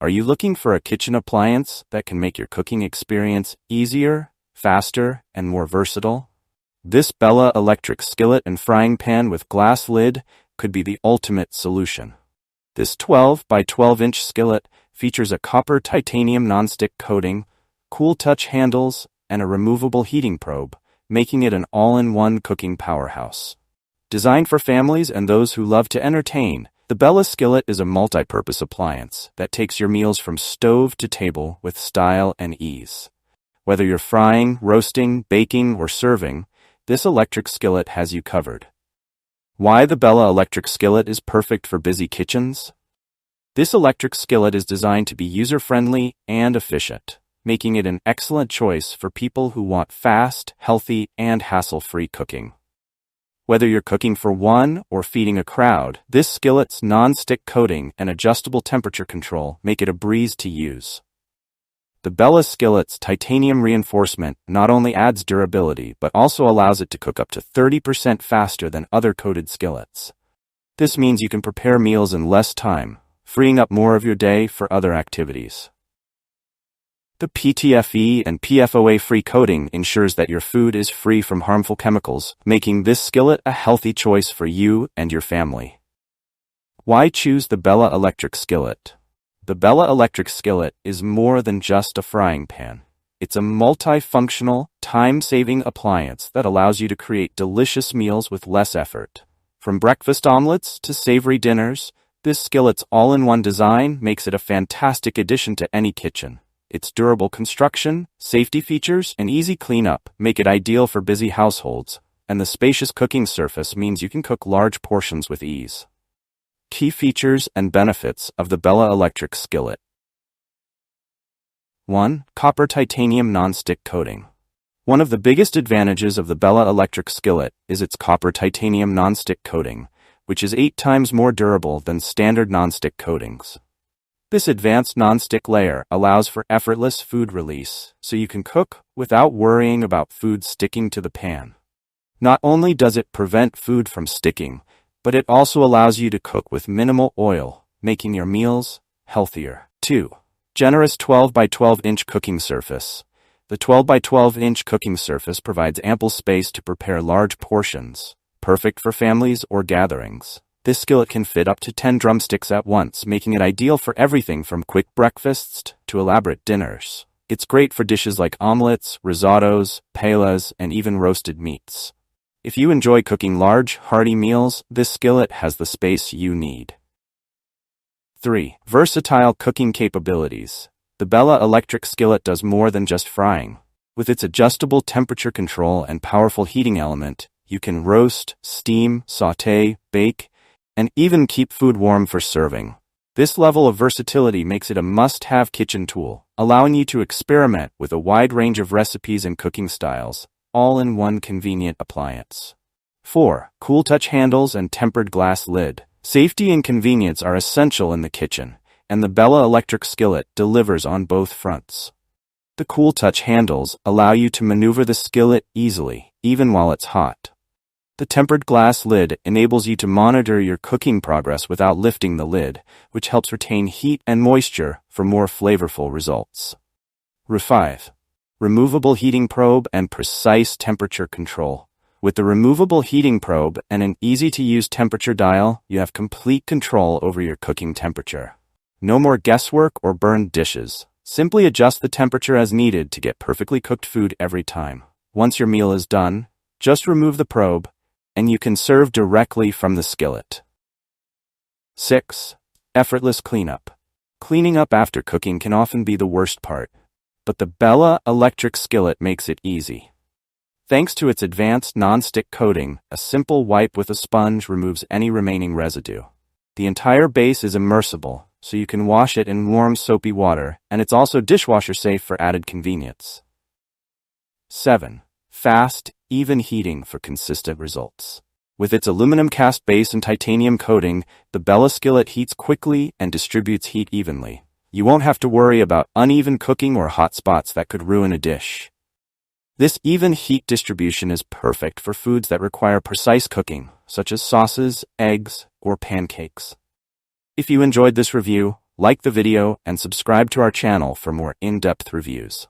Are you looking for a kitchen appliance that can make your cooking experience easier, faster, and more versatile? This Bella Electric Skillet and Frying Pan with glass lid could be the ultimate solution. This 12 by 12-inch skillet features a copper titanium nonstick coating, cool touch handles, and a removable heating probe, making it an all-in-one cooking powerhouse. Designed for families and those who love to entertain, the Bella Skillet is a multi-purpose appliance that takes your meals from stove to table with style and ease. Whether you're frying, roasting, baking, or serving, this electric skillet has you covered. Why the Bella Electric Skillet is perfect for busy kitchens? This electric skillet is designed to be user-friendly and efficient, making it an excellent choice for people who want fast, healthy, and hassle-free cooking. Whether you're cooking for one or feeding a crowd, this skillet's non-stick coating and adjustable temperature control make it a breeze to use. The Bella Skillet's titanium reinforcement not only adds durability but also allows it to cook up to 30% faster than other coated skillets. This means you can prepare meals in less time, freeing up more of your day for other activities. The PTFE and PFOA-free coating ensures that your food is free from harmful chemicals, making this skillet a healthy choice for you and your family. Why choose the Bella Electric Skillet? The Bella Electric Skillet is more than just a frying pan. It's a multifunctional, time-saving appliance that allows you to create delicious meals with less effort. From breakfast omelets to savory dinners, this skillet's all-in-one design makes it a fantastic addition to any kitchen. Its durable construction, safety features, and easy cleanup make it ideal for busy households, and the spacious cooking surface means you can cook large portions with ease. Key features and benefits of the Bella Electric Skillet. 1. Copper titanium nonstick coating. One of the biggest advantages of the Bella Electric Skillet is its copper titanium nonstick coating, which is 8 times more durable than standard nonstick coatings. This advanced nonstick layer allows for effortless food release, so you can cook without worrying about food sticking to the pan. Not only does it prevent food from sticking, but it also allows you to cook with minimal oil, making your meals healthier. 2. Generous 12 by 12-inch cooking surface. The 12 by 12-inch cooking surface provides ample space to prepare large portions, perfect for families or gatherings. This skillet can fit up to 10 drumsticks at once, making it ideal for everything from quick breakfasts to elaborate dinners. It's great for dishes like omelets, risottos, paellas, and even roasted meats. If you enjoy cooking large, hearty meals, this skillet has the space you need. 3. Versatile cooking capabilities. The Bella Electric Skillet does more than just frying. With its adjustable temperature control and powerful heating element, you can roast, steam, sauté, bake, and even keep food warm for serving. This level of versatility makes it a must-have kitchen tool, allowing you to experiment with a wide range of recipes and cooking styles, all in one convenient appliance. 4. Cool touch handles and tempered glass lid. Safety and convenience are essential in the kitchen, and the Bella Electric Skillet delivers on both fronts. The cool touch handles allow you to maneuver the skillet easily, even while it's hot. The tempered glass lid enables you to monitor your cooking progress without lifting the lid, which helps retain heat and moisture for more flavorful results. 5. Removable heating probe and precise temperature control. With the removable heating probe and an easy-to-use temperature dial, you have complete control over your cooking temperature. No more guesswork or burned dishes. Simply adjust the temperature as needed to get perfectly cooked food every time. Once your meal is done, just remove the probe, and you can serve directly from the skillet. 6. Effortless cleanup. Cleaning up after cooking can often be the worst part, but the Bella Electric Skillet makes it easy. Thanks to its advanced non-stick coating, a simple wipe with a sponge removes any remaining residue. The entire base is immersible, so you can wash it in warm soapy water, and it's also dishwasher-safe for added convenience. 7. Fast, even heating for consistent results. With its aluminum cast base and titanium coating, the Bella Skillet heats quickly and distributes heat evenly. You won't have to worry about uneven cooking or hot spots that could ruin a dish. This even heat distribution is perfect for foods that require precise cooking, such as sauces, eggs, or pancakes. If you enjoyed this review, Like the video and subscribe to our channel for more in-depth reviews.